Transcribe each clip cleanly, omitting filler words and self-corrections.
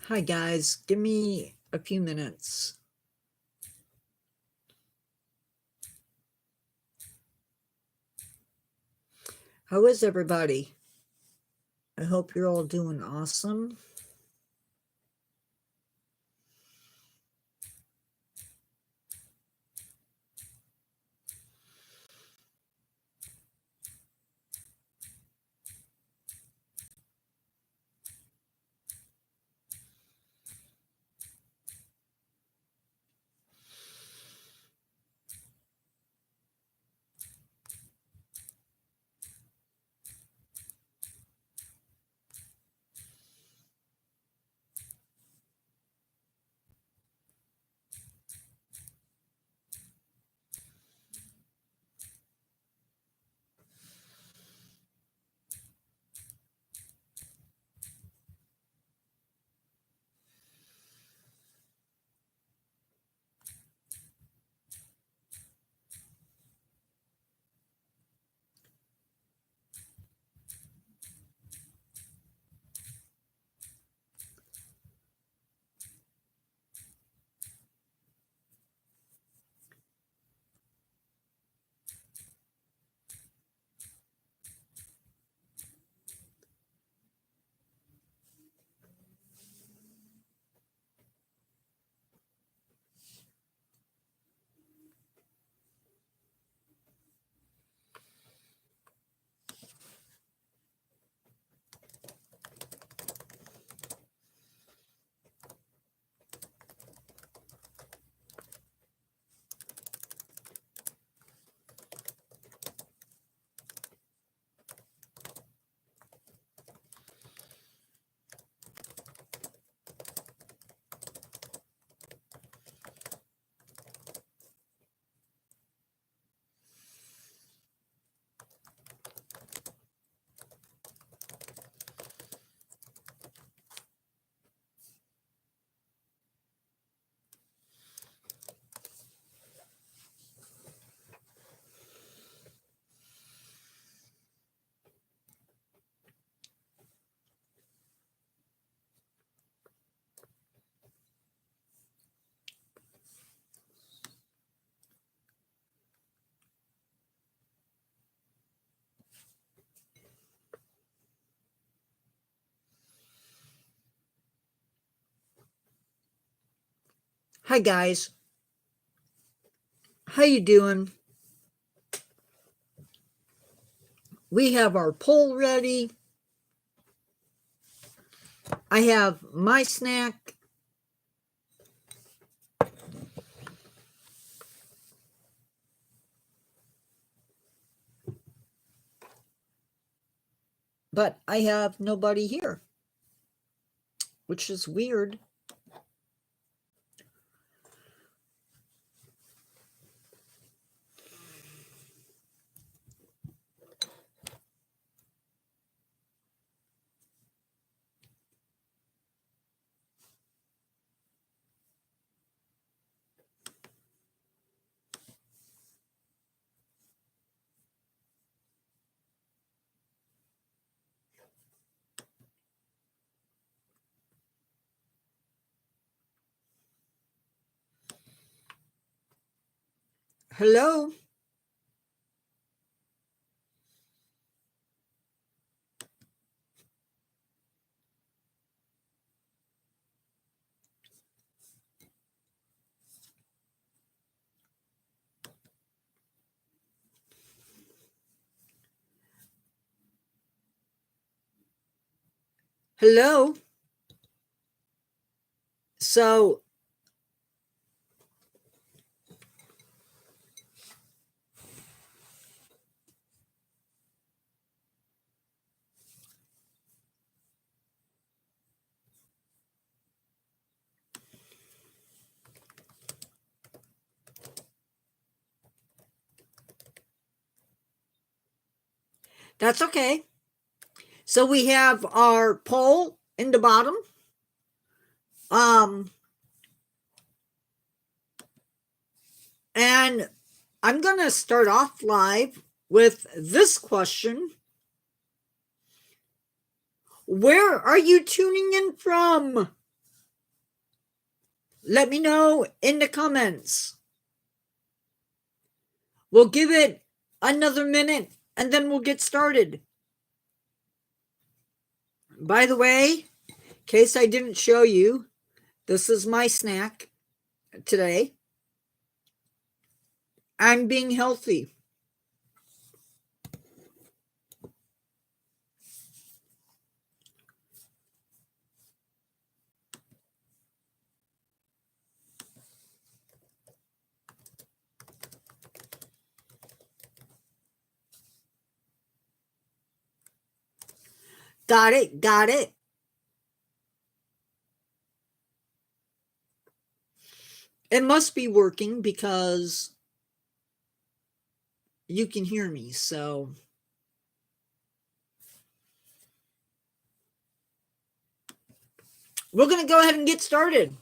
Hi, guys. Give me a few minutes. How is everybody? I hope you're all doing awesome. Hi, guys. How you doing? We have our poll ready. I have my snack. But I have nobody here, which is weird. Hello? Hello? So, that's okay. So we have our poll in the bottom. And I'm going to start off live with this question. Where are you tuning in from? Let me know in the comments. We'll give it another minute and then we'll get started. By the way, in case I didn't show you, this is my snack today. I'm being healthy. Got it, got it. It must be working because you can hear me, so we're going to go ahead and get started.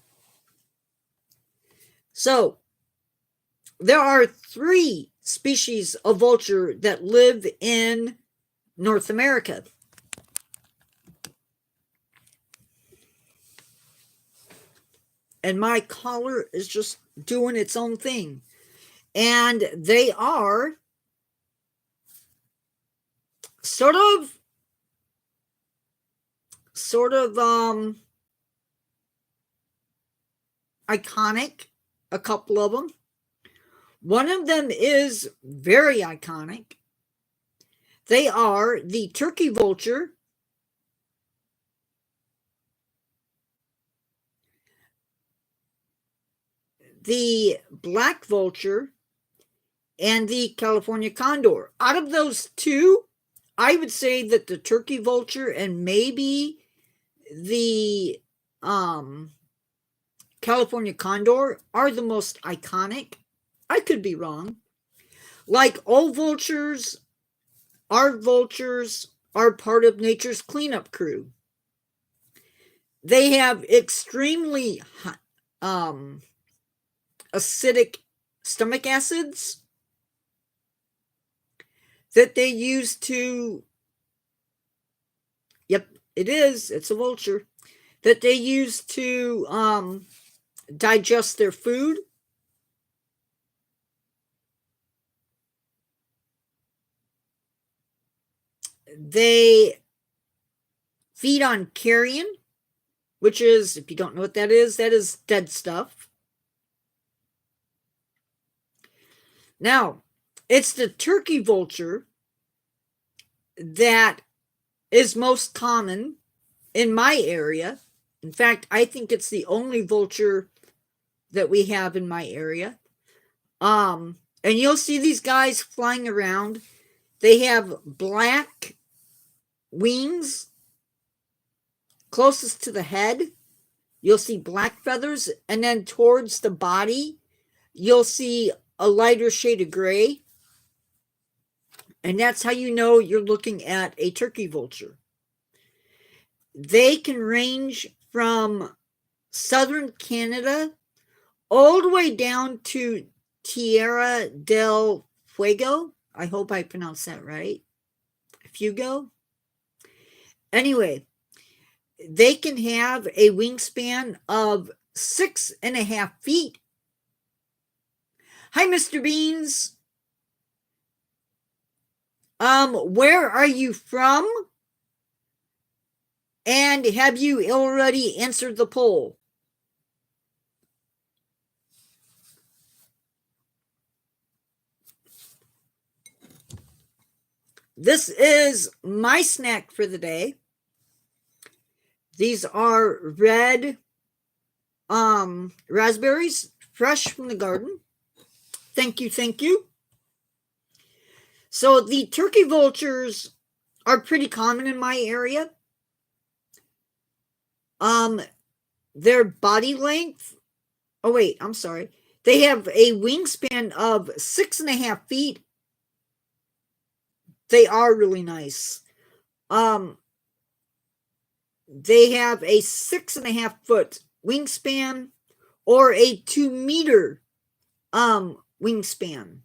So, there are 3 species of vulture that live in North America. And my collar is just doing its own thing. And they are sort of iconic, a couple of them. One of them is very iconic. They are the turkey vulture, the black vulture, and the California condor. Out of those 2, I would say that the turkey vulture and maybe the California condor are the most iconic. I could be wrong. Like all vultures, our vultures are part of nature's cleanup crew. They have extremely acidic stomach acids that they use to, yep, it's a vulture, that they use to digest their food. They feed on carrion, which is, if you don't know what that is dead stuff. Now, it's the turkey vulture that is most common in my area. In fact, I think it's the only vulture that we have in my area. And you'll see these guys flying around. They have black wings closest to the head. You'll see black feathers, and then towards the body, you'll see a lighter shade of gray. And that's how you know you're looking at a turkey vulture. They can range from southern Canada all the way down to Tierra del Fuego. I hope I pronounced that right. Fuego. Anyway, they can have a wingspan of 6.5 feet. Hi, Mr. Beans. Where are you from? And have you already answered the poll? This is my snack for the day. These are red raspberries, fresh from the garden. Thank you, thank you. So the turkey vultures are pretty common in my area. Their body length, oh wait, I'm sorry. They have a wingspan of 6.5 feet. They are really nice. They have a 6.5 foot wingspan or a 2 meter wingspan.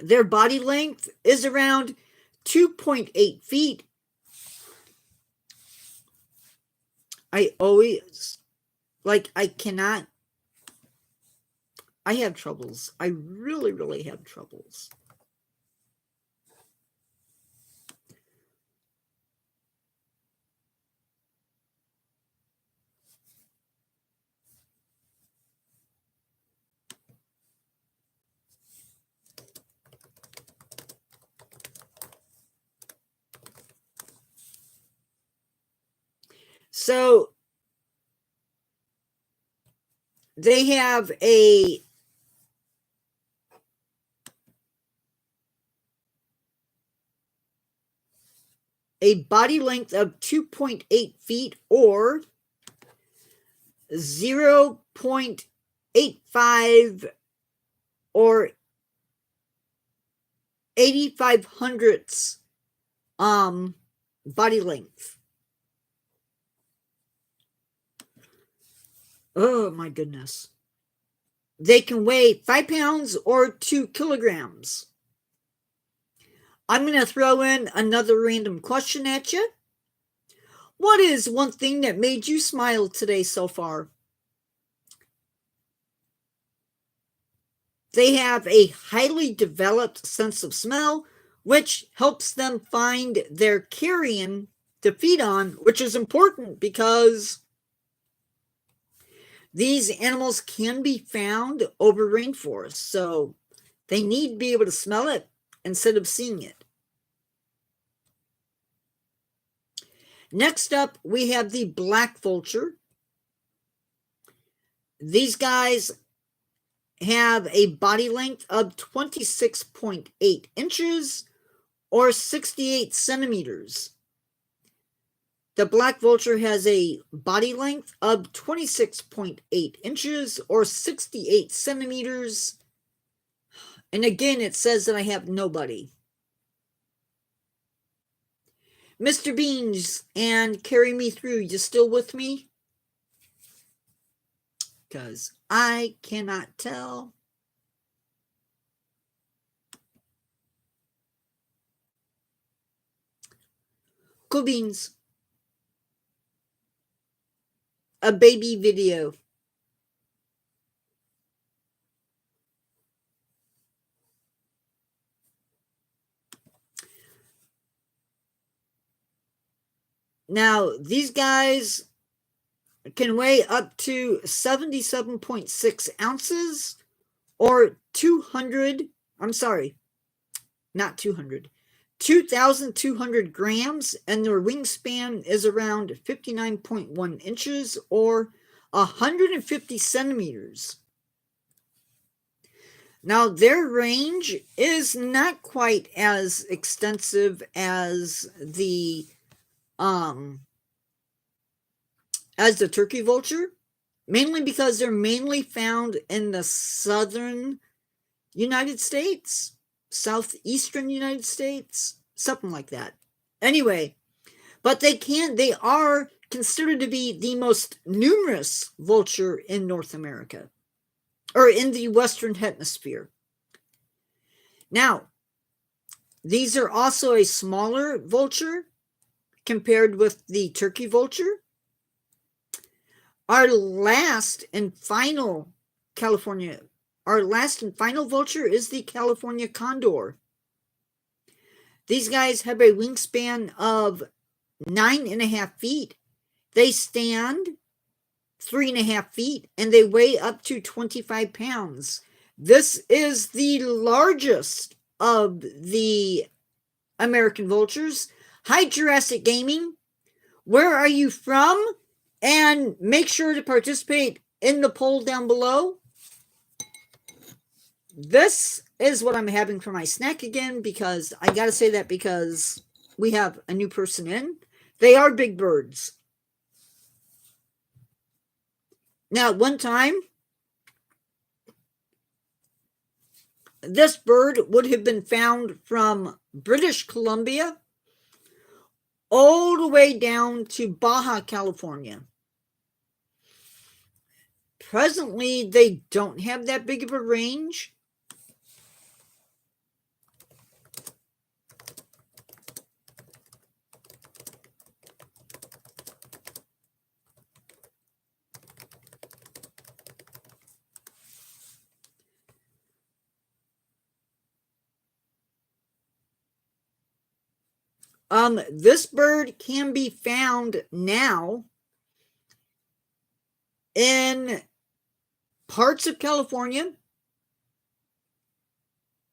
Their body length is around 2.8 feet. I always Like, I cannot. I have troubles. I really, really have troubles. So they have a body length of 2.8 feet or 0.85 or 85 hundredths body length. Oh my goodness. They can weigh 5 pounds or 2 kilograms. I'm going to throw in another random question at you. What is one thing that made you smile today so far? They have a highly developed sense of smell, which helps them find their carrion to feed on, which is important because these animals can be found over rainforests. So they need to be able to smell it instead of seeing it. Next up, we have the black vulture. These guys have a body length of 26.8 inches or 68 centimeters. The black vulture has a body length of 26.8 inches or 68 centimeters. And again, it says that I have nobody. Mr. Beans and Carry Me Through, you still with me? Because I cannot tell. Cool Beans. A baby video. Now, these guys can weigh up to 77.6 ounces or 2,200 grams, and their wingspan is around 59.1 inches or 150 centimeters. Now, their range is not quite as extensive as the turkey vulture, mainly because they're mainly found in the southern United States, southeastern United States, something like that. Anyway, but they are considered to be the most numerous vulture in North America, or in the Western Hemisphere. Now, these are also a smaller vulture compared with the turkey vulture. Our last and final vulture is the California condor. These guys have a wingspan of 9.5 feet. They stand 3.5 feet and they weigh up to 25 pounds. This is the largest of the American vultures. Hi, Jurassic Gaming. Where are you from? And make sure to participate in the poll down below. This is what I'm having for my snack again, because I gotta say that because we have a new person in. They are big birds. Now, at one time, this bird would have been found from British Columbia all the way down to Baja California. Presently, they don't have that big of a range. This bird can be found now in parts of California,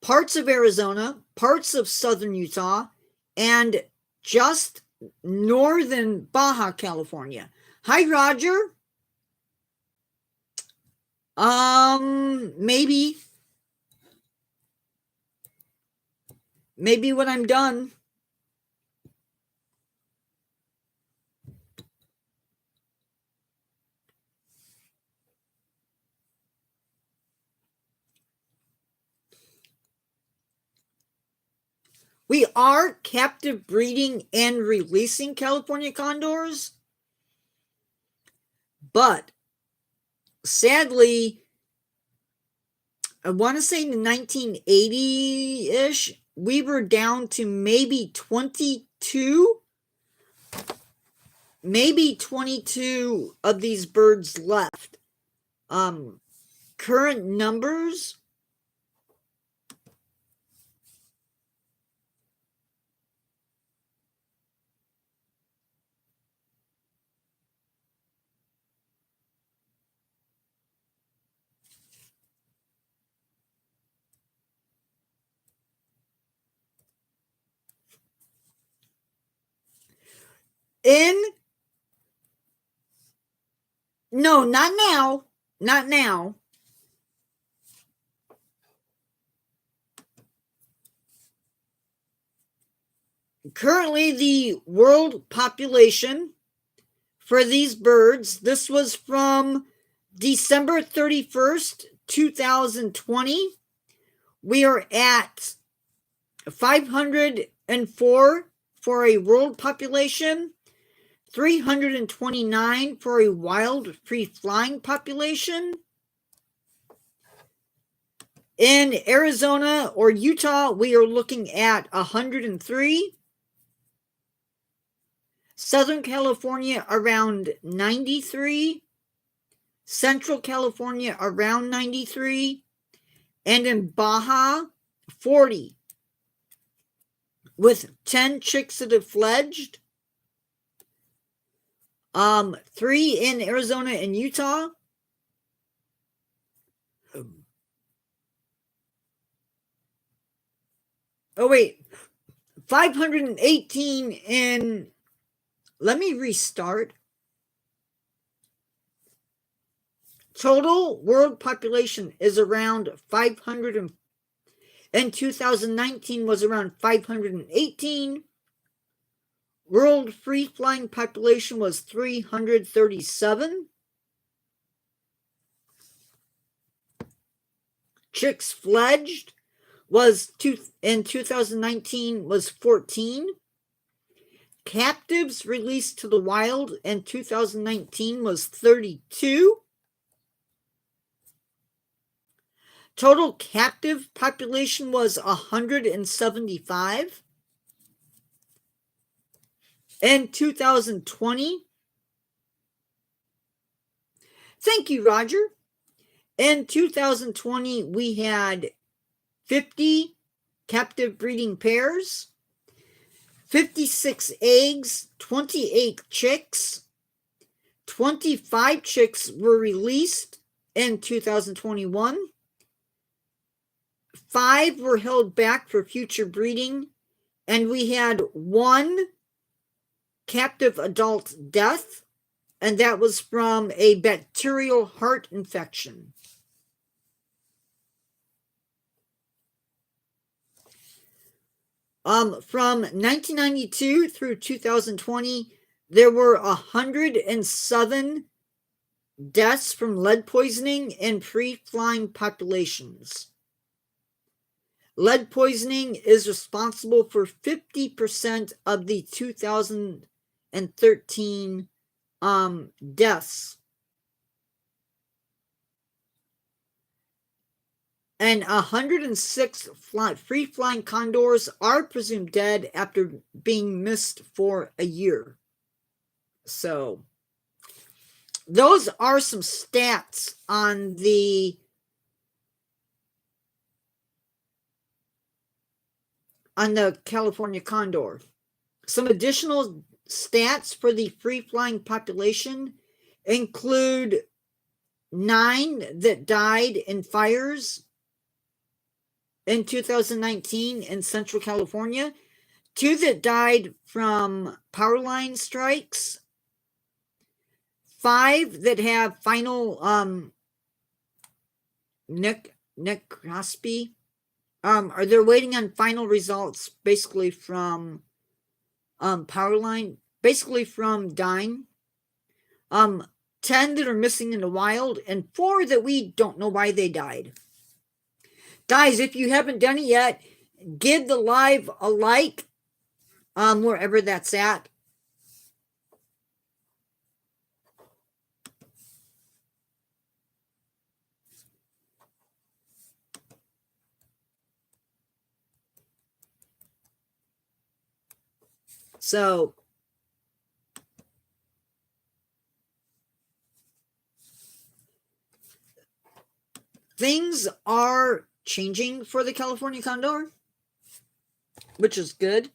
parts of Arizona, parts of southern Utah, and just northern Baja California. Hi, Roger. Maybe when I'm done. We are captive breeding and releasing California condors, but sadly, I want to say in the 1980-ish, we were down to maybe 22 of these birds left. Current numbers, no, not now. Not now. Currently, the world population for these birds, this was from December 31st, 2020. We are at 504 for a world population, 329 for a wild free-flying population. In Arizona or Utah, we are looking at 103. Southern California around 93. Central California around 93. And in Baja, 40. With 10 chicks that have fledged. 3 in Arizona and Utah. Oh, wait. 518 in... Let me restart. Total world population is around 500. In 2019 was around 518. World free-flying population was 337. Chicks fledged was in 2019 was 14. Captives released to the wild in 2019 was 32. Total captive population was 175. In 2020, thank you, Roger. In 2020, we had 50 captive breeding pairs, 56 eggs, 28 chicks. 25 chicks were released in 2021. 5 were held back for future breeding, and we had 1 captive adult death, and that was from a bacterial heart infection. From 1992 through 2020, there were 107 deaths from lead poisoning in pre-flying populations. Lead poisoning is responsible for 50% of the 2013 deaths. And 106 free-flying condors are presumed dead after being missed for a year. So, those are some stats on the California condor. Some additional stats for the free-flying population include 9 that died in fires in 2019 in Central California, 2 that died from power line strikes, 5 that have final necropsy. Are they waiting on final results basically from power line, basically from dying. 10 that are missing in the wild, and 4 that we don't know why they died. Guys, if you haven't done it yet, give the live a like, wherever that's at. So, things are changing for the California condor, which is good.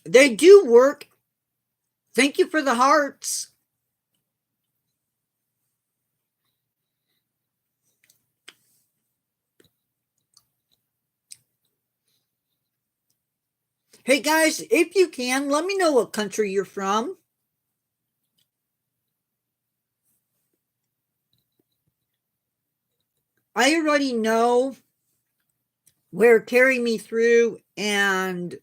They do work. Thank you for the hearts. Hey guys, if you can, let me know what country you're from. I already know where Carry Me Through and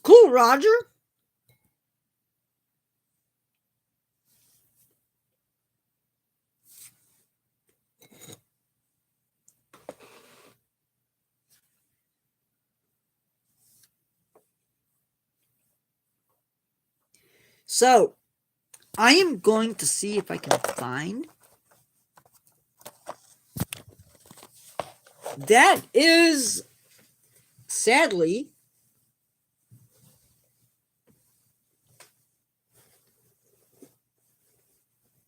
Cool, Roger. So, I am going to see if I can find. That is, sadly,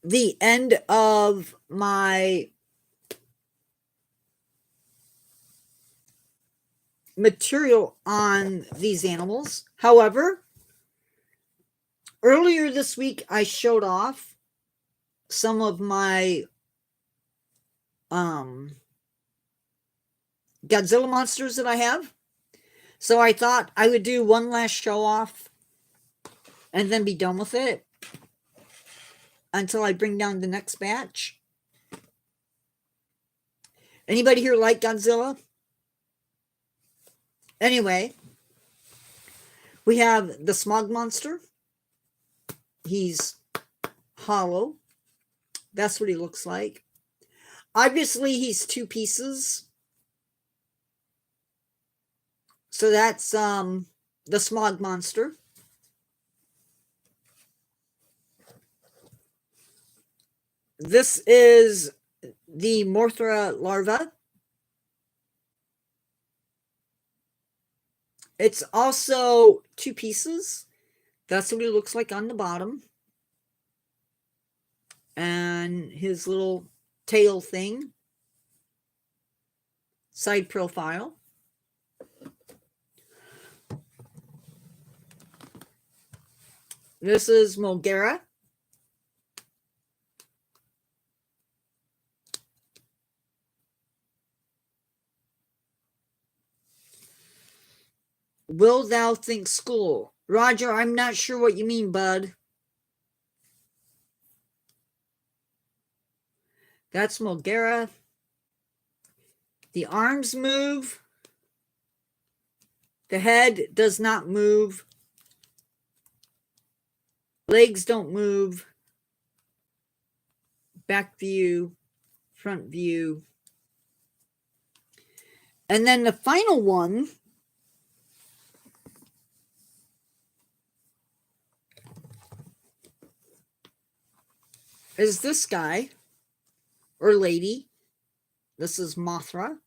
the end of my material on these animals. However, earlier this week I showed off some of my Godzilla monsters that I have. So I thought I would do one last show off and then be done with it until I bring down the next batch. Anybody here like Godzilla? Anyway, we have the Smog Monster. He's hollow. That's what he looks like. Obviously, he's 2 pieces. So that's the Smog Monster. This is the Mothra larva. It's also 2 pieces. That's what he looks like on the bottom. And his little tail thing. Side profile. This is Mulgera. Will thou think school? Roger, I'm not sure what you mean, bud. That's Mulgera. The arms move. The head does not move. Legs don't move. Back view, front view. And then the final one is this guy or lady. This is Mothra.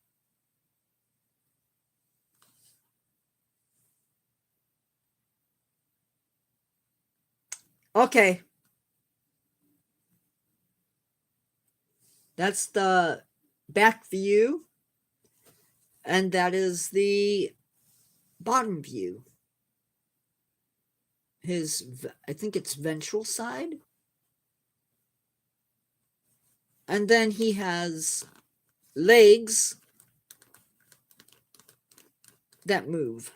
Okay. That's the back view. And that is the bottom view. I think it's ventral side. And then he has legs that move.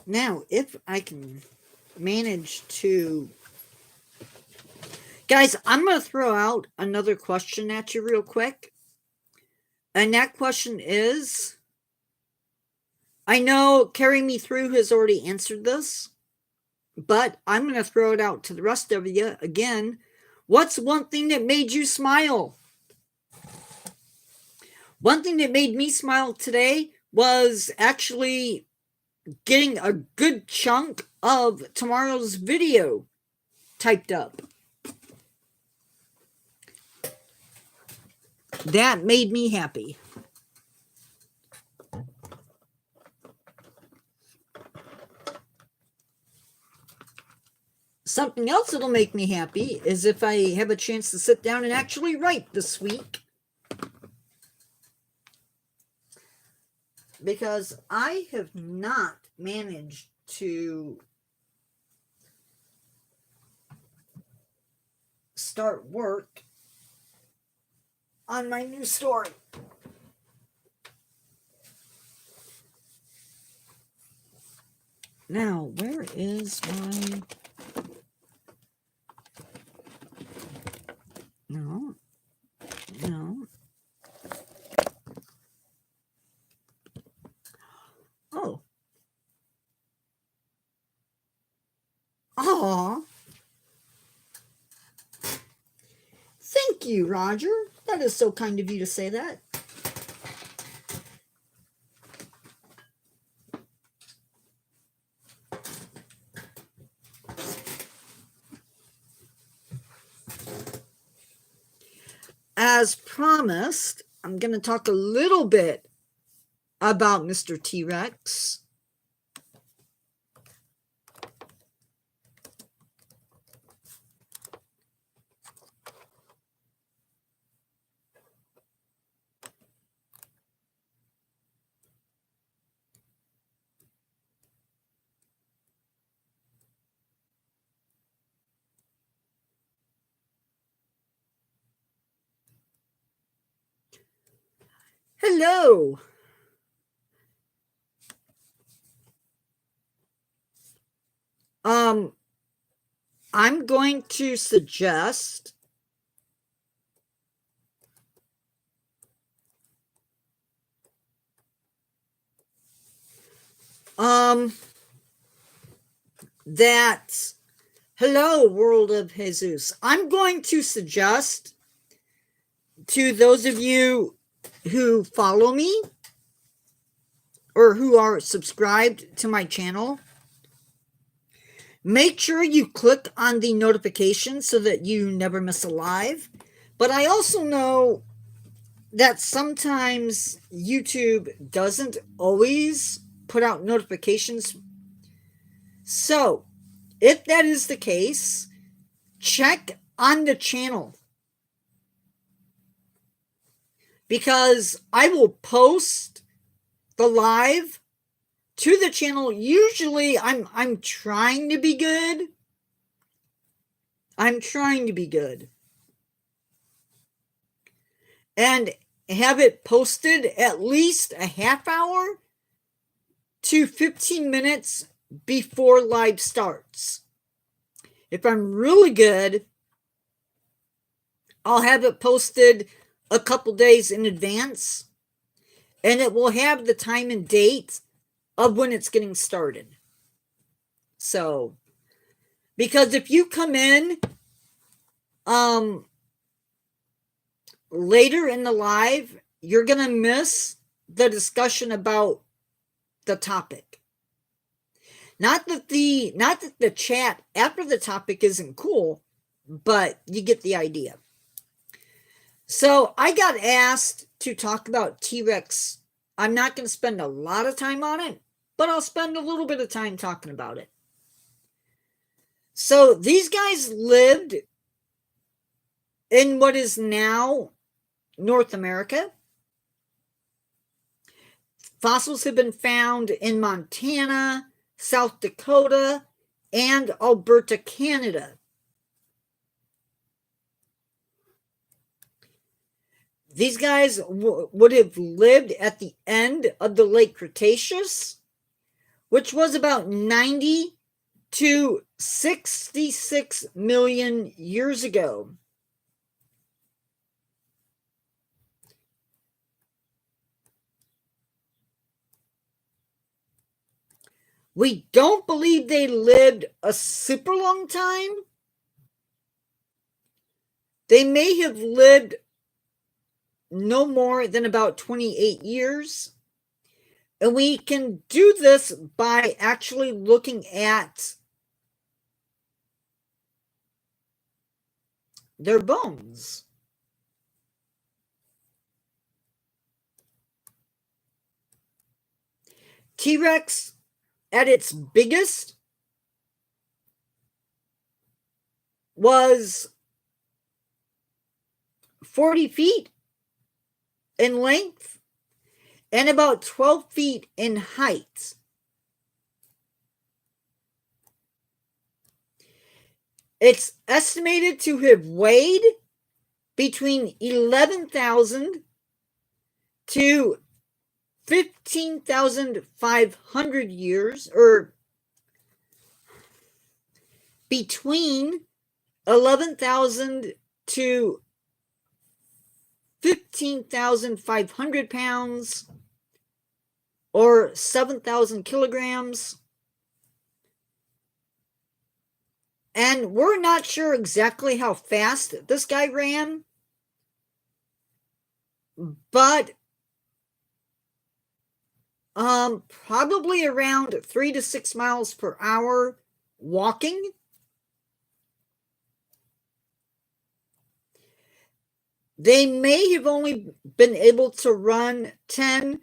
Now, if I can manage to... Guys, I'm going to throw out another question at you real quick. And that question is... I know Carry Me Through has already answered this, but I'm going to throw it out to the rest of you again. What's one thing that made you smile? One thing that made me smile today was actually getting a good chunk of tomorrow's video typed up. That made me happy. Something else that'll make me happy is if I have a chance to sit down and actually write this week. Because I have not managed to start work on my new story. Now, where is my... No. Oh. Aw. Thank you, Roger. That is so kind of you to say that. As promised, I'm going to talk a little bit about Mr. T-Rex. Hello. I'm going to suggest that hello, world of Jesus. I'm going to suggest to those of you who follow me or who are subscribed to my channel, make sure you click on the notification so that you never miss a live. But I also know that sometimes YouTube doesn't always put out notifications. So, if that is the case, check on the channel. Because I will post the live to the channel. Usually I'm trying to be good. I'm trying to be good. And have it posted at least a half hour to 15 minutes before live starts. If I'm really good, I'll have it posted a couple days in advance, and it will have the time and date of when it's getting started. So, because if you come in later in the live, you're going to miss the discussion about the topic. Not that the chat after the topic isn't cool, but you get the idea. So I got asked to talk about T-Rex. I'm not going to spend a lot of time on it, but I'll spend a little bit of time talking about it. So these guys lived in what is now North America. Fossils have been found in Montana, South Dakota, and Alberta, Canada. These guys would have lived at the end of the late Cretaceous, which was about 90 to 66 million years ago. We don't believe they lived a super long time. They may have lived no more than about 28 years. And we can do this by actually looking at their bones. T-Rex at its biggest was 40 feet in length and about 12 feet in height. It's estimated to have weighed between 11,000 to 15,500 years, or between 11,000 to 15,500 pounds, or 7,000 kilograms. And we're not sure exactly how fast this guy ran, but probably around 3 to 6 miles per hour walking. They may have only been able to run 10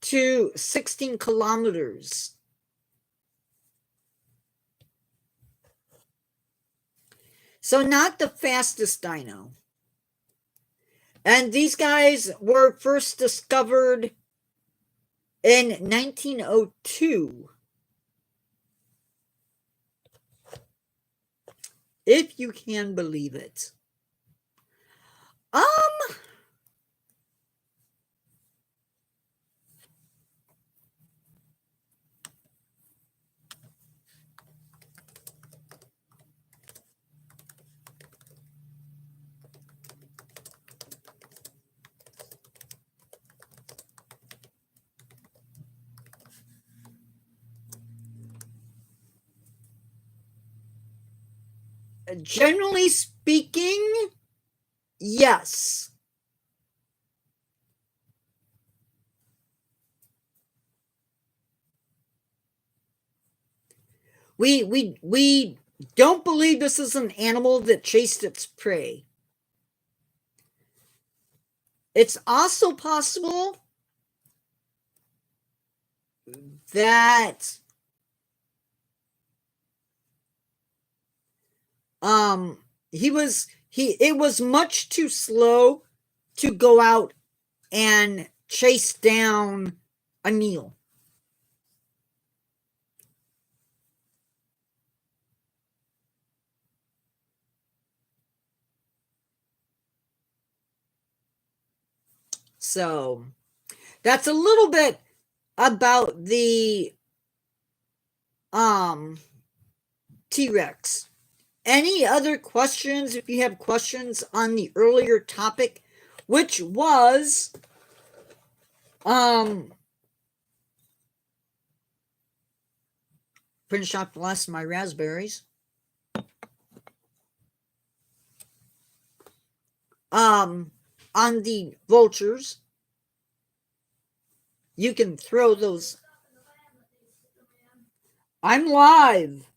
to 16 kilometers. So not the fastest dino. And these guys were first discovered in 1902. If you can believe it. Generally speaking, yes. We don't believe this is an animal that chased its prey. It's also possible that it was much too slow to go out and chase down a meal. So that's a little bit about the T-Rex. Any other questions? If you have questions on the earlier topic, which was finish off the last of my raspberries. On the vultures, you can throw those. I'm live.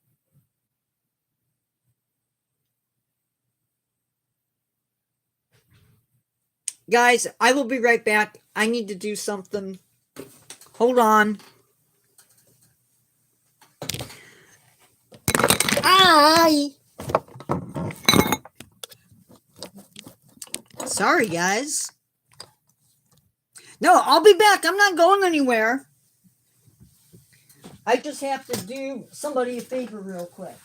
Guys, I will be right back. I need to do something. Hold on. Hi. Sorry, guys. No, I'll be back. I'm not going anywhere. I just have to do somebody a favor real quick.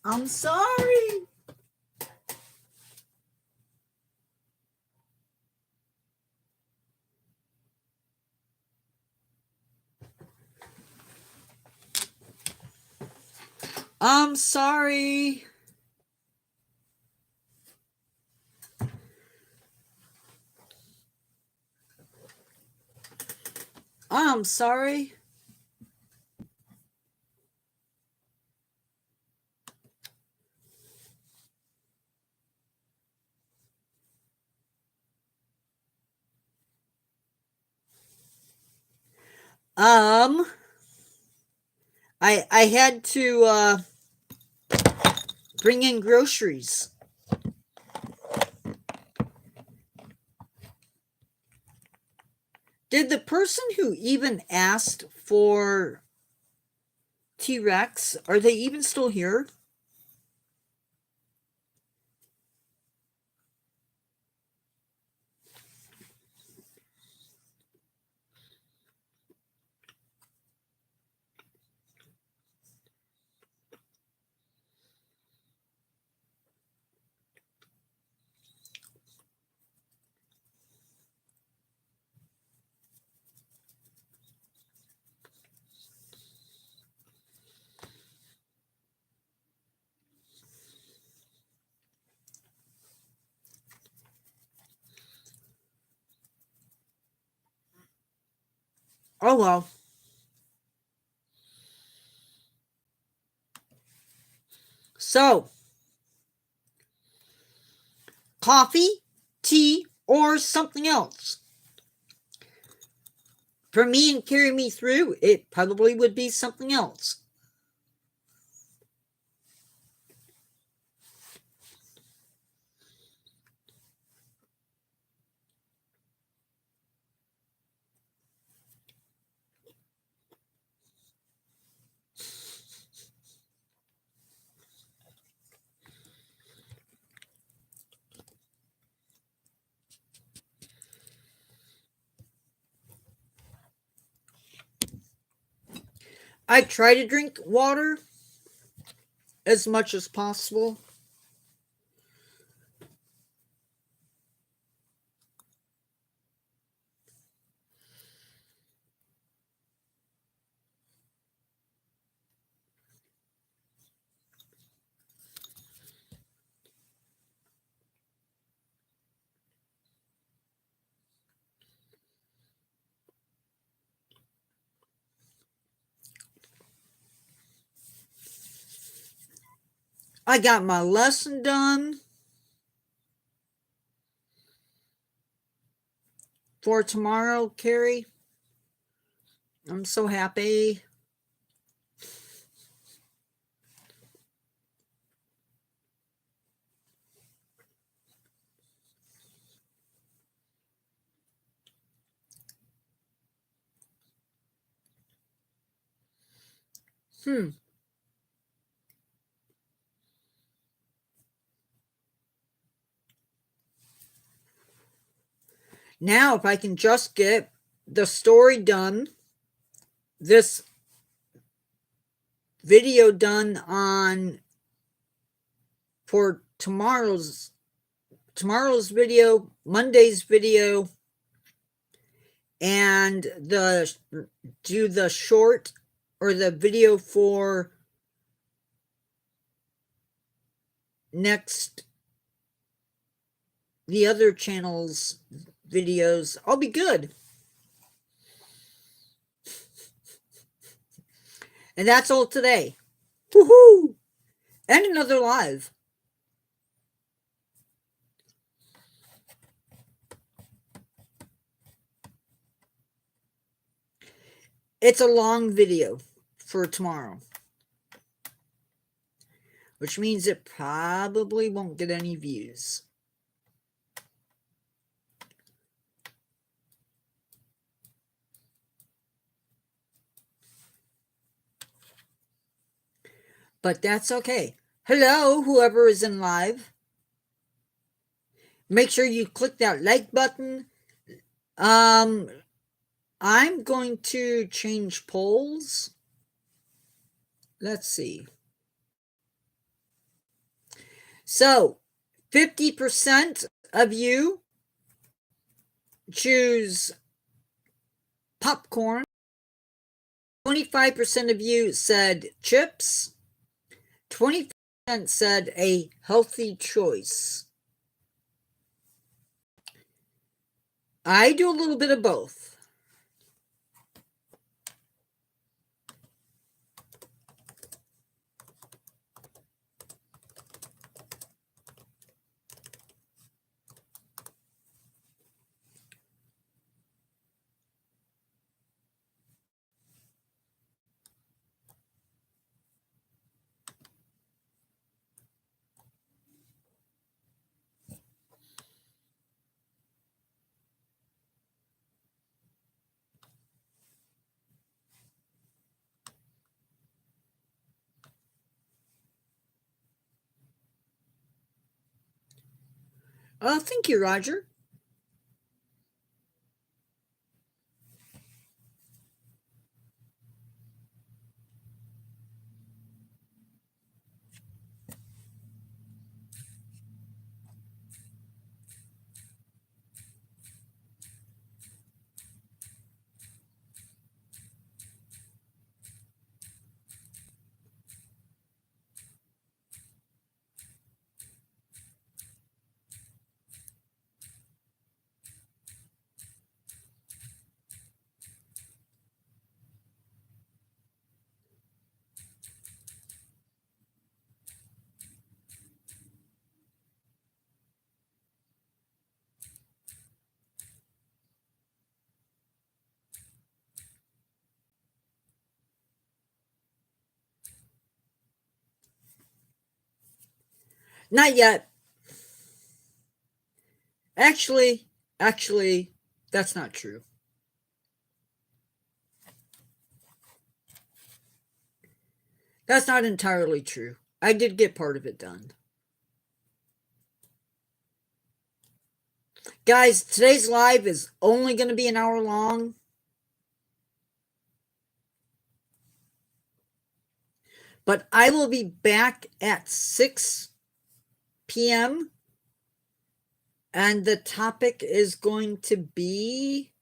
I'm sorry. I'm sorry. I'm sorry. Um, I had to bring in groceries. Did the person who even asked for T-Rex, are they even still here? Oh well. So, coffee, tea, or something else? For me and carry me through, it probably would be something else. I try to drink water as much as possible. I got my lesson done for tomorrow, Carrie. I'm so happy. Now, if I can just get the story done, this video done on for tomorrow's video, Monday's video, and do the short or the video for next the other channel's videos, I'll be good. And that's all today. Woohoo! And another live. It's a long video for tomorrow, which means it probably won't get any views. But that's okay. Hello, whoever is in live. Make sure you click that like button. I'm going to change polls. Let's see. So, 50% of you choose popcorn. 25% of you said chips. 20% said a healthy choice. I do a little bit of both. Thank you, Roger. Not yet. Actually, that's not true. That's not entirely true. I did get part of it done. Guys, today's live is only going to be an hour long. But I will be back at 6 p.m. And the topic is going to be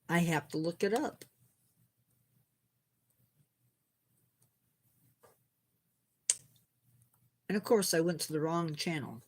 I have to look it up. And of course, I went to the wrong channel.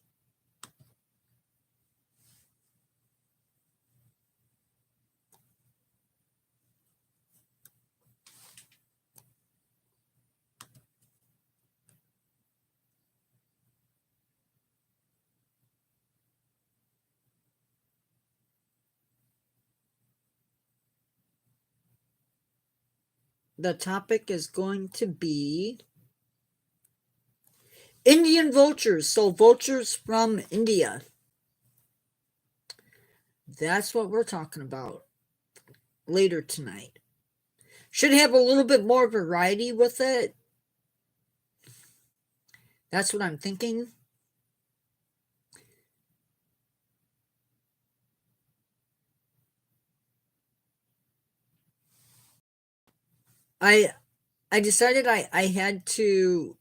The topic is going to be Indian vultures. So, vultures from India. That's what we're talking about later tonight. Should have a little bit more variety with it. That's what I'm thinking. I decided I had to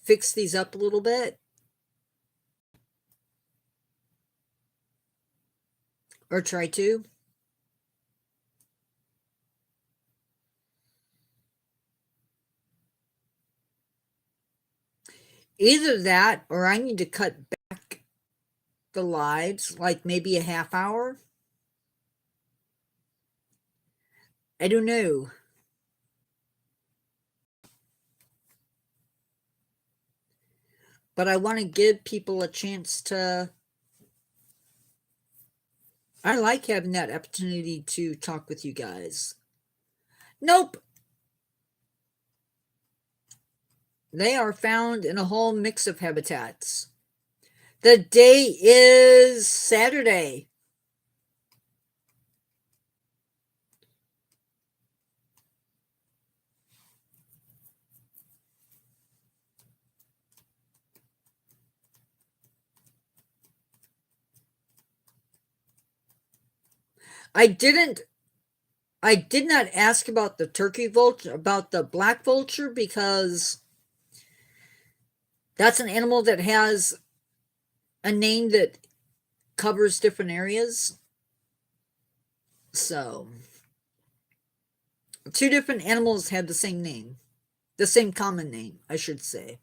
fix these up a little bit. Or try to. Either that or I need to cut back the lives, like maybe a half hour. I don't know. But I want to give people a chance to. I like having that opportunity to talk with you guys. Nope. They are found in a whole mix of habitats. The day is Saturday. I did not ask about the turkey vulture, about the black vulture, because that's an animal that has a name that covers different areas. So, two different animals have the same name, the same common name, I should say.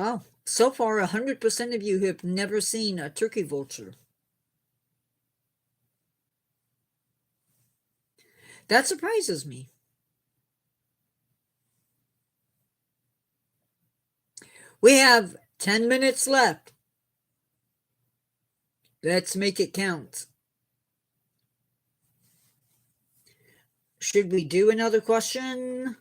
Oh, so far 100% of you have never seen a turkey vulture. That surprises me. We have 10 minutes left. Let's make it count. Should we do another question?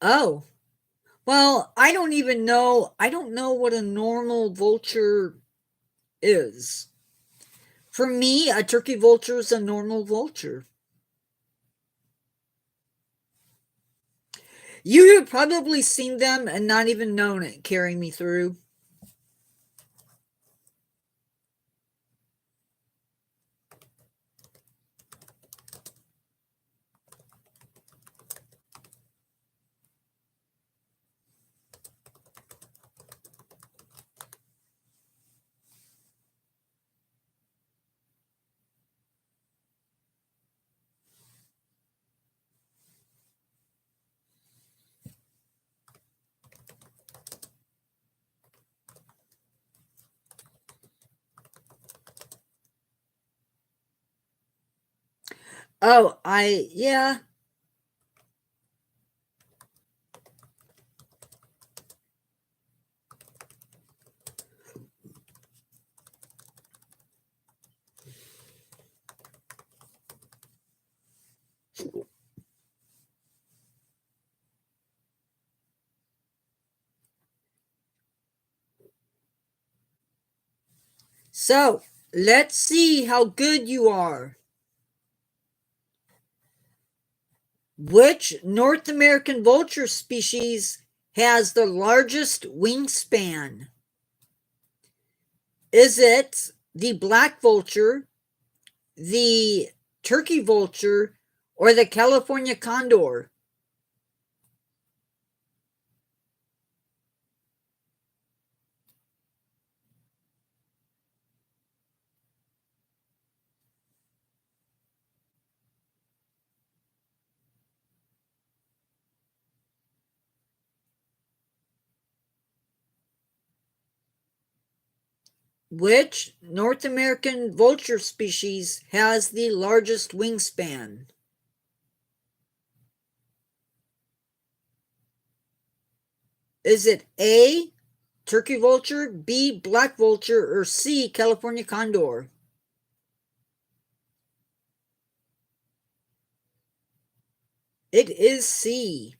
Oh, well, I don't even know. I don't know what a normal vulture is. For me, a turkey vulture is a normal vulture. You have probably seen them and not even known it, carrying me through. Oh, yeah. So let's see how good you are. Which North American vulture species has the largest wingspan? Is it the black vulture, the turkey vulture, or the California condor? Which North American vulture species has the largest wingspan? Is it A, turkey vulture, B, black vulture, or C, California condor? It is C.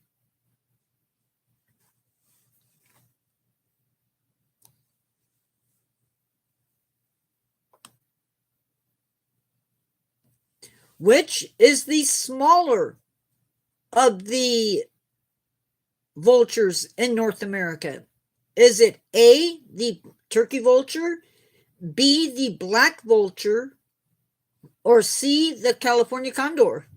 Which is the smaller of the vultures in North America? Is it A, the turkey vulture, B, the black vulture, or C, the California condor?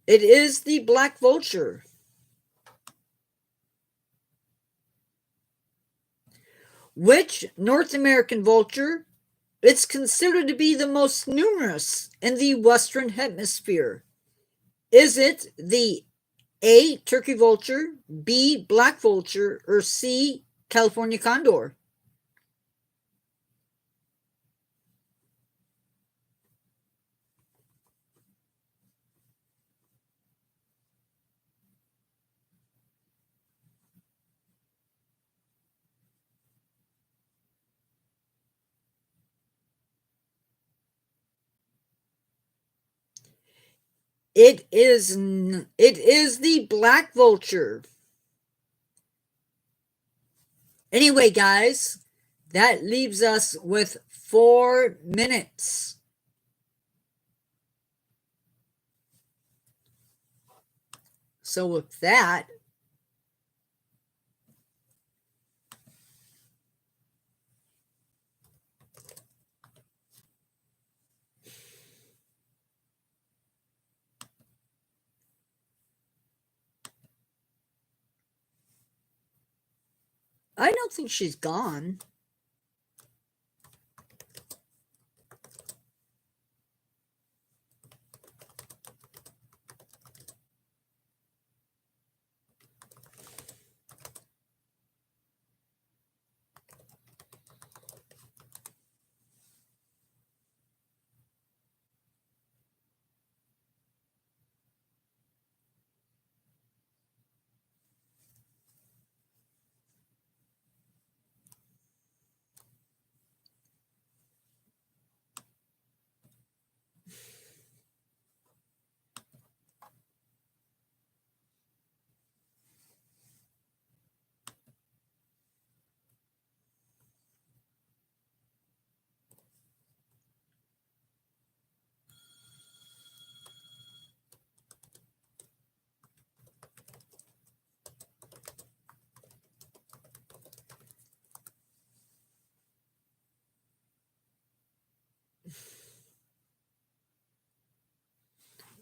It is the black vulture. Which North American vulture is considered to be the most numerous in the Western Hemisphere? Is it the A, turkey vulture, B, black vulture, or C, California condor? It is the black vulture. Anyway, guys, that leaves us with 4 minutes. So with that, I don't think she's gone.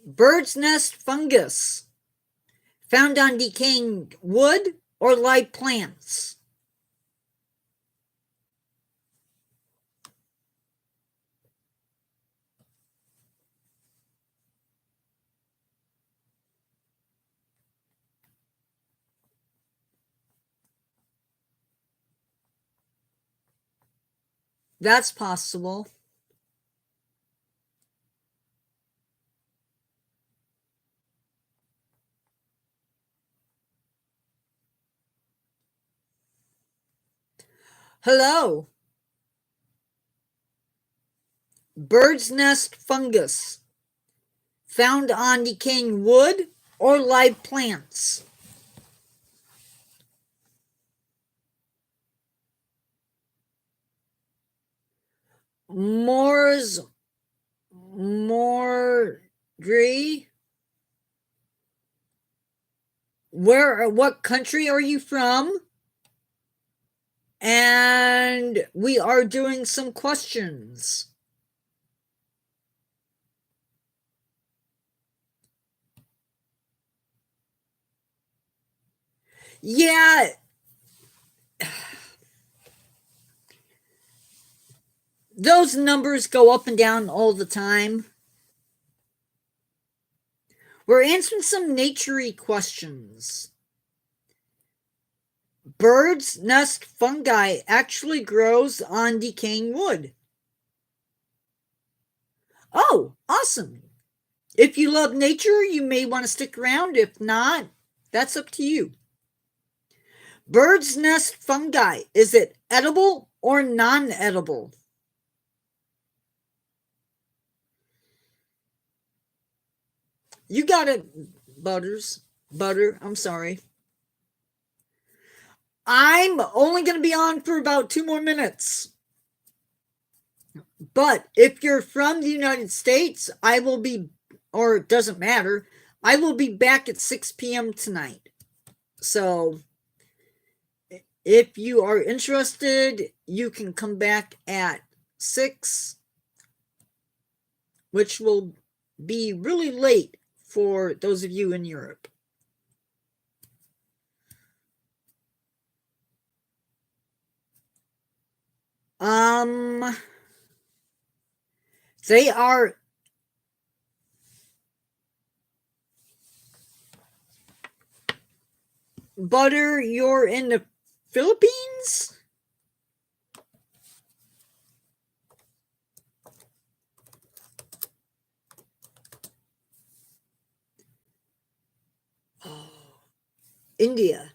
Bird's nest fungus, found on decaying wood or live plants? That's possible. Hello. Bird's nest fungus. Found on decaying wood or live plants. Mors Mordry. What country are you from? And we are doing some questions. Yeah. Those numbers go up and down all the time. We're answering some nature-y questions. Bird's nest fungi actually grows on decaying wood. Oh, awesome. If you love nature, you may want to stick around. If not, that's up to you. Bird's nest fungi, is it edible or non-edible? You got it, Butter, I'm sorry. I'm only going to be on for about 2 more minutes. But if you're from the United States, I will be, or it doesn't matter, I will be back at 6 p.m. tonight. So if you are interested, you can come back at 6, which will be really late for those of you in Europe. They are Butter, you're in the Philippines? Oh, India.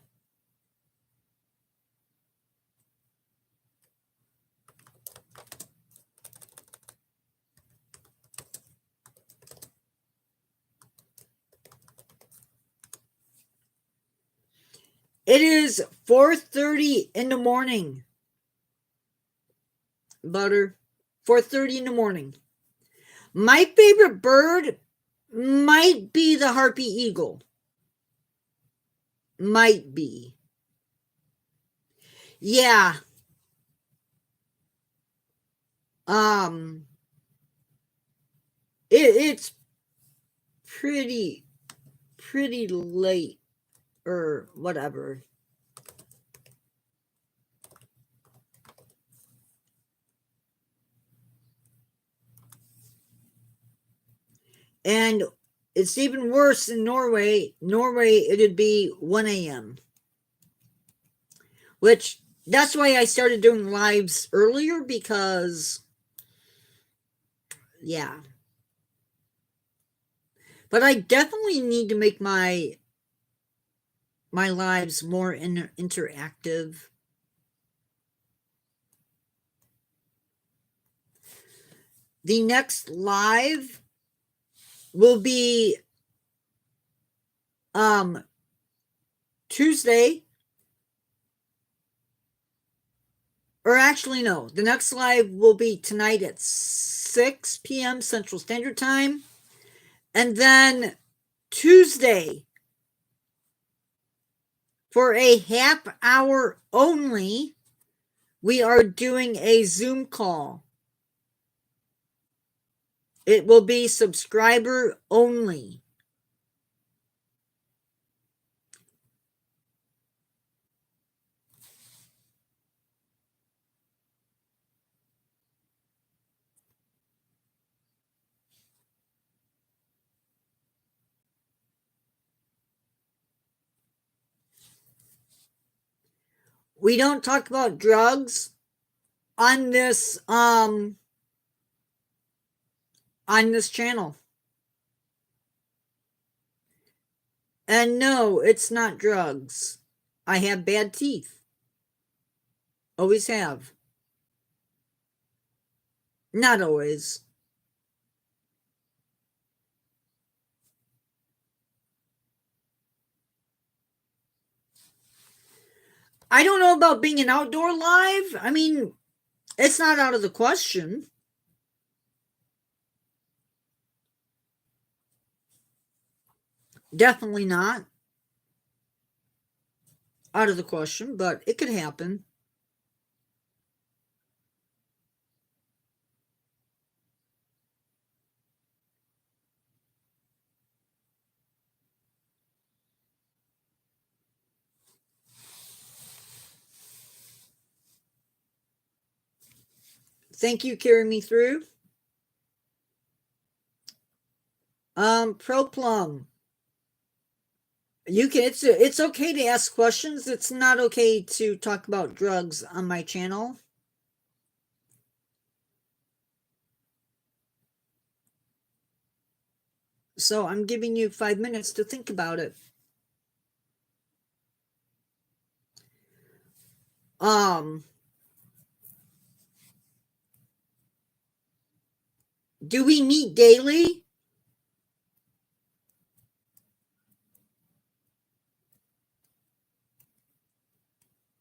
It is 4:30 in the morning. Butter, 4:30 in the morning. My favorite bird might be the harpy eagle. Might be. Yeah. It's pretty late or whatever. And it's even worse in Norway. Norway, it'd be 1 a.m. Which, that's why I started doing lives earlier, because, yeah. But I definitely need to make my lives more interactive. The next live will be Tuesday, or actually no, the next live will be tonight at 6 p.m. Central Standard Time, and then Tuesday, for a half hour only, we are doing a Zoom call. It will be subscriber only. We don't talk about drugs. on this channel. And no, it's not drugs. I have bad teeth. Always have. Not always. I don't know about being an outdoor live. I mean, it's not out of the question. Definitely not out of the question, but it could happen. Thank you, carry me through. Pro Plum. You can. It's okay to ask questions. It's not okay to talk about drugs on my channel. So I'm giving you 5 minutes to think about it. Do we meet daily?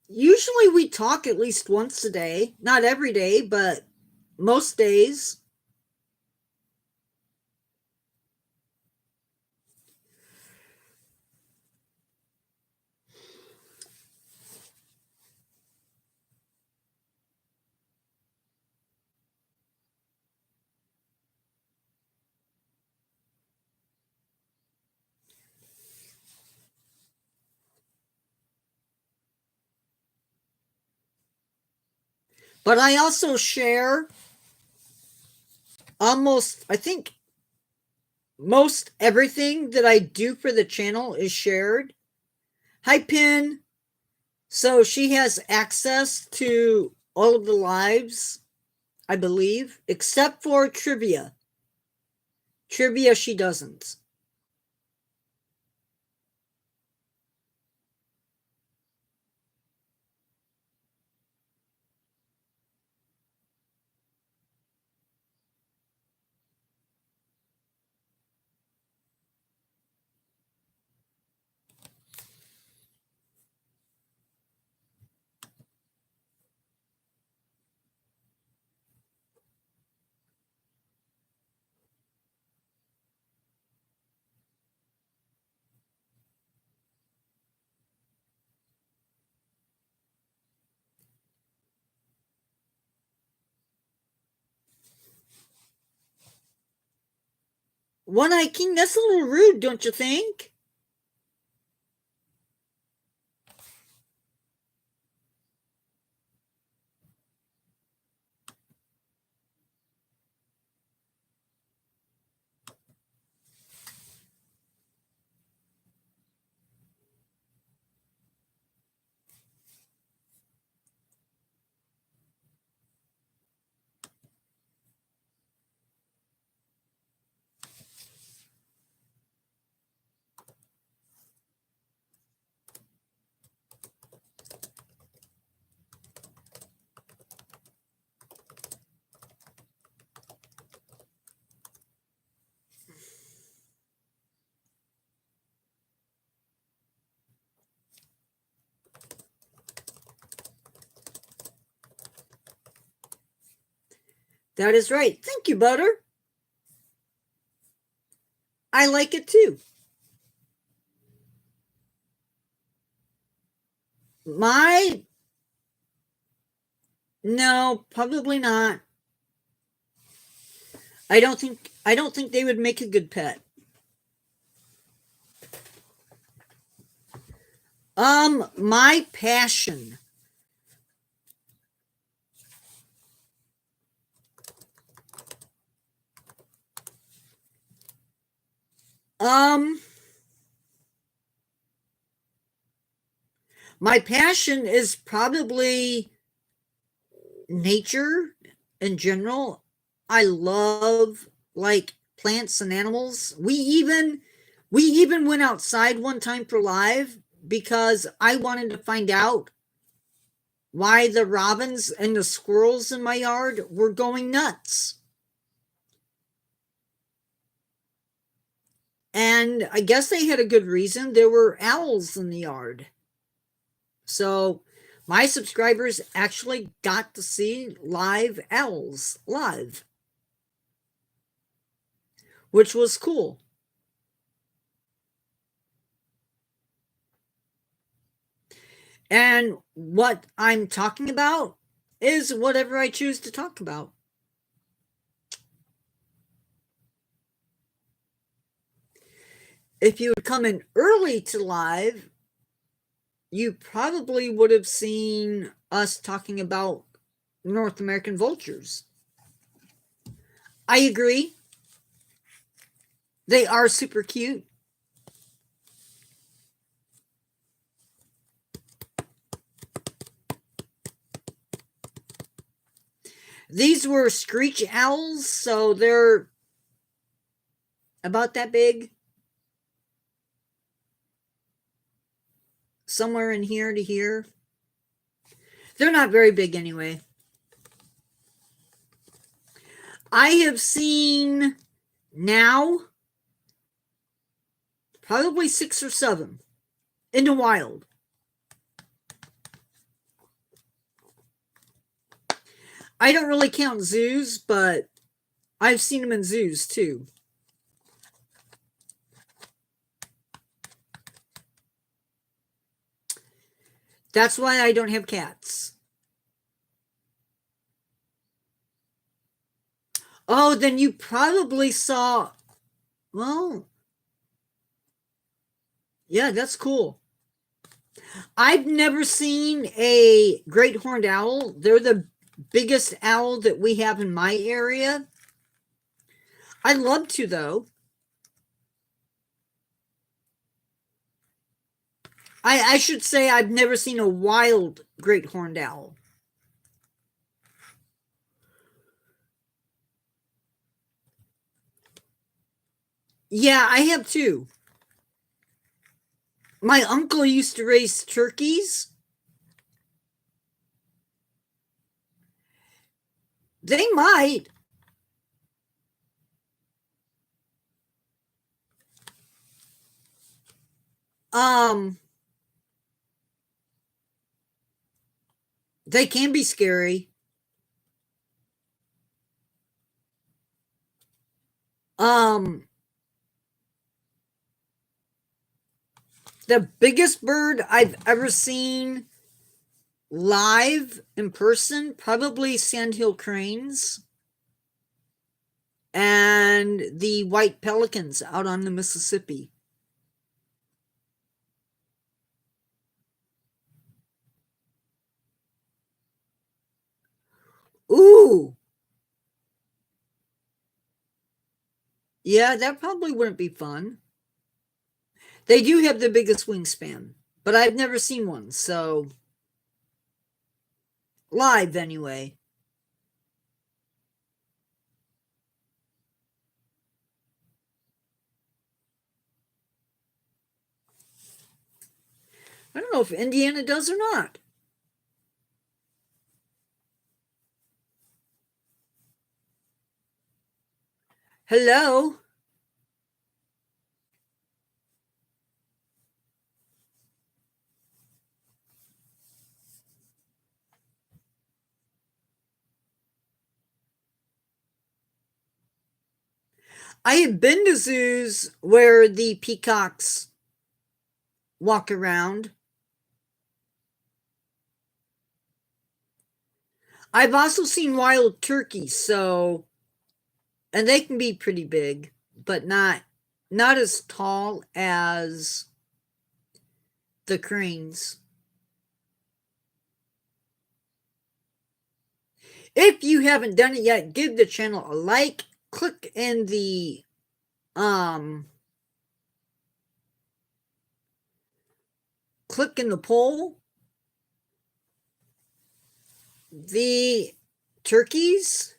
Usually we talk at least once a day. Not every day, but most days. But I also share almost, I think, most everything that I do for the channel is shared. Hi, Pin. So she has access to all of the lives, I believe, except for trivia. Trivia, she doesn't. One-Eye King, that's a little rude, don't you think? That is right. Thank you, Butter. I like it too. No, probably not. I don't think they would make a good pet. My passion. My passion is probably nature in general. I love like plants and animals. We even went outside one time for live because I wanted to find out why the robins and the squirrels in my yard were going nuts. And I guess they had a good reason. There were owls in the yard. So my subscribers actually got to see live owls live, which was cool. And what I'm talking about is whatever I choose to talk about. If you had come in early to live, you probably would have seen us talking about North American vultures. I agree. They are super cute. These were screech owls, so they're about that big. Somewhere in here to here. They're not very big anyway. I have seen now probably 6 or 7 in the wild. I don't really count zoos, but I've seen them in zoos too. That's why I don't have cats. Oh, then you probably saw, well, yeah, that's cool. I've never seen a great horned owl. They're the biggest owl that we have in my area. I'd love to, though. I should say I've never seen a wild great horned owl. Yeah, I have too. My uncle used to raise turkeys. They might. They can be scary. The biggest bird I've ever seen live in person, probably sandhill cranes and the white pelicans out on the Mississippi. Ooh. Yeah, that probably wouldn't be fun. They do have the biggest wingspan, but I've never seen one, so live anyway. I don't know if Indiana does or not. Hello? I have been to zoos where the peacocks walk around. I've also seen wild turkeys, so, and they can be pretty big, but not as tall as the cranes. If you haven't done it yet, give the channel a like. Click in the poll. The turkeys.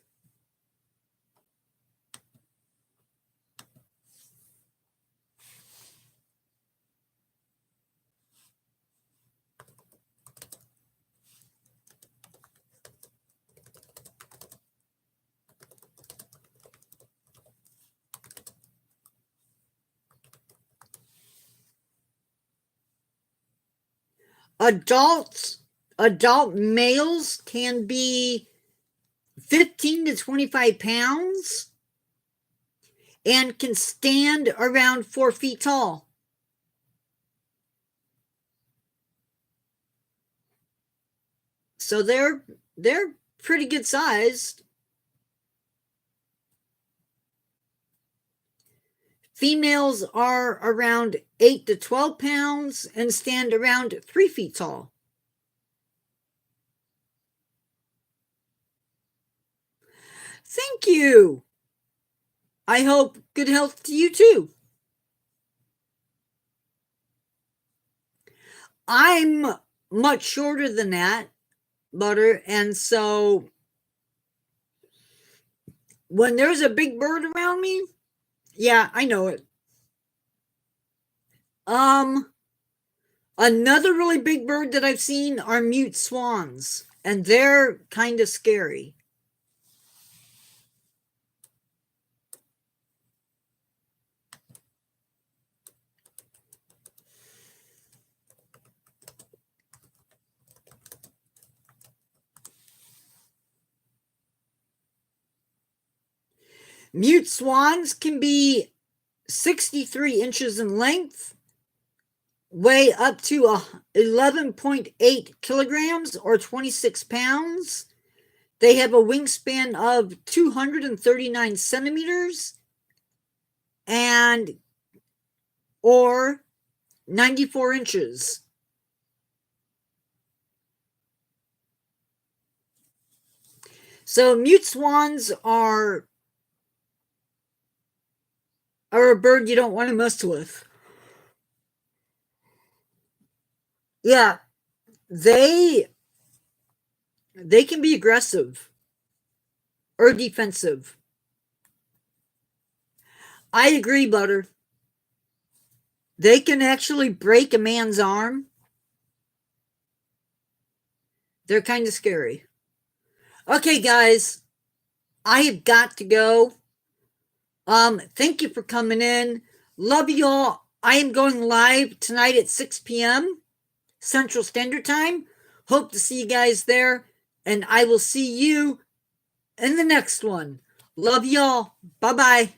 Adult males can be 15 to 25 pounds and can stand around 4 feet tall. So they're pretty good sized. Females are around 8 to 12 pounds and stand around 3 feet tall. Thank you. I hope good health to you too. I'm much shorter than that, Butter, and so when there's a big bird around me, yeah, I know it. Another really big bird that I've seen are mute swans, and they're kind of scary. Mute swans can be 63 inches in length, weigh up to 11.8 kilograms or 26 pounds. They have a wingspan of 239 centimeters and or 94 inches. So mute swans are a bird you don't want to mess with. Yeah, they can be aggressive or defensive. I agree, Butter. They can actually break a man's arm. They're kind of scary. Okay, guys, I have got to go. Thank you for coming in. Love you all. I am going live tonight at 6 p.m. Central Standard Time. Hope to see you guys there, and I will see you in the next one. Love y'all. Bye-bye.